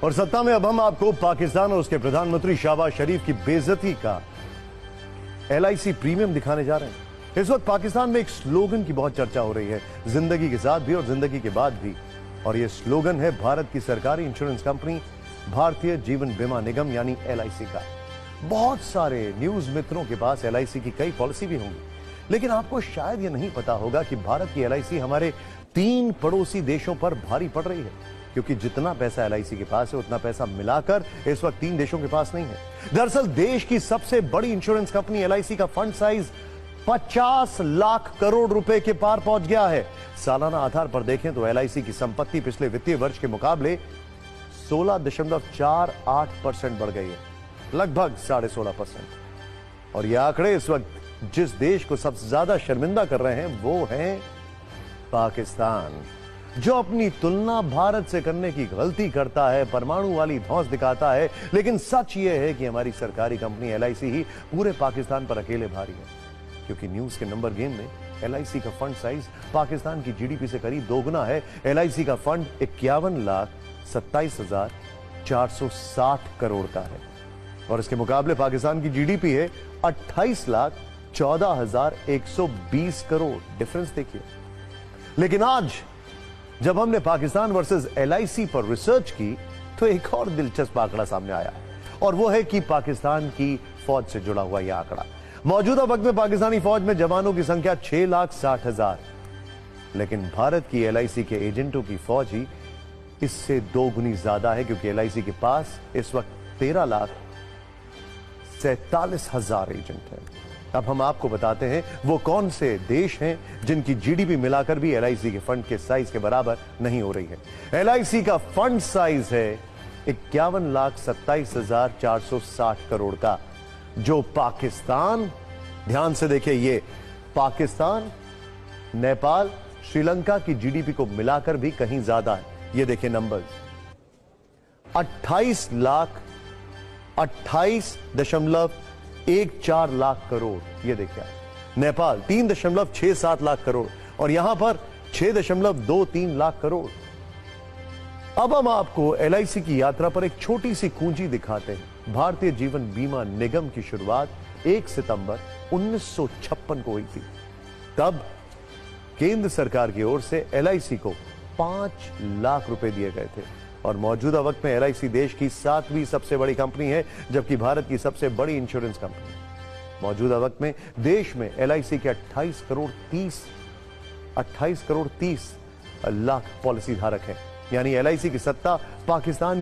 और सत्ता में अब हम आपको पाकिस्तान और उसके प्रधानमंत्री शहबाज शरीफ की बेइज्जती का LIC प्रीमियम दिखाने जा रहे हैं। इस वक्त पाकिस्तान में एक स्लोगन की बहुत चर्चा हो रही है, जिंदगी के साथ भी और जिंदगी के बाद भी। और यह स्लोगन है भारत की सरकारी इंश्योरेंस कंपनी भारतीय जीवन बीमा निगम यानी LIC का। बहुत सारे न्यूज मित्रों के पास LIC की कई पॉलिसी भी होंगी, लेकिन आपको शायद यह नहीं पता होगा कि भारत की LIC हमारे 3 पड़ोसी देशों पर भारी पड़ रही है, क्योंकि जितना पैसा LIC के पास है उतना पैसा मिलाकर इस वक्त 3 देशों के पास नहीं है। दरअसल देश की सबसे बड़ी इंश्योरेंस कंपनी LIC का फंड साइज 50 लाख करोड़ रुपए के पार पहुंच गया है। सालाना आधार पर देखें तो LIC की संपत्ति पिछले वित्तीय वर्ष के मुकाबले 16.48% बढ़ गई है, लगभग 16.5%। और यह आंकड़े इस वक्त जिस देश को सबसे ज्यादा शर्मिंदा कर रहे हैं वो है पाकिस्तान, जो अपनी तुलना भारत से करने की गलती करता है, परमाणु वाली धौंस दिखाता है। लेकिन सच यह है कि हमारी सरकारी कंपनी LIC ही पूरे पाकिस्तान पर अकेले भारी है, क्योंकि न्यूज के नंबर गेम में LIC का फंड साइज पाकिस्तान की GDP से करीब दोगुना है। LIC का फंड 51,27,460 करोड़ का है और इसके मुकाबले पाकिस्तान की GDP है 28,14,120 करोड़। डिफरेंस देखिए। लेकिन आज जब हमने पाकिस्तान वर्सेस LIC पर रिसर्च की तो एक और दिलचस्प आंकड़ा सामने आया है, और वो है कि पाकिस्तान की फौज से जुड़ा हुआ यह आंकड़ा। मौजूदा वक्त में पाकिस्तानी फौज में जवानों की संख्या 6,60,000, लेकिन भारत की LIC के एजेंटों की फौज ही इससे 2 गुनी ज्यादा है, क्योंकि LIC के पास इस वक्त 13,47,000 एजेंट हैं। अब हम आपको बताते हैं वो कौन से देश हैं जिनकी GDP मिलाकर भी LIC के फंड के साइज के बराबर नहीं हो रही है। LIC का फंड साइज है 51,27,460 करोड़ का, जो पाकिस्तान, ध्यान से देखिए, ये पाकिस्तान, नेपाल, श्रीलंका की GDP को मिलाकर भी कहीं ज्यादा है। ये देखिए नंबर्स, 28.14 लाख करोड़। ये देखिए नेपाल 3.67 लाख करोड़ और यहां पर 6.23 लाख करोड़। अब हम आपको LIC की यात्रा पर एक छोटी सी कुंजी दिखाते हैं। भारतीय जीवन बीमा निगम की शुरुआत 1 सितंबर 1956 को हुई थी। तब केंद्र सरकार की ओर से LIC को 5 लाख रुपए दिए गए थे और मौजूदा वक्त में LIC देश की 7वीं सबसे बड़ी कंपनी है, जबकि भारत की सबसे बड़ी इंश्योरेंस कंपनी। मौजूदा वक्त में देश में LIC के 28 करोड़ 30 लाख पॉलिसी धारक हैं, यानी LIC की सत्ता पाकिस्तान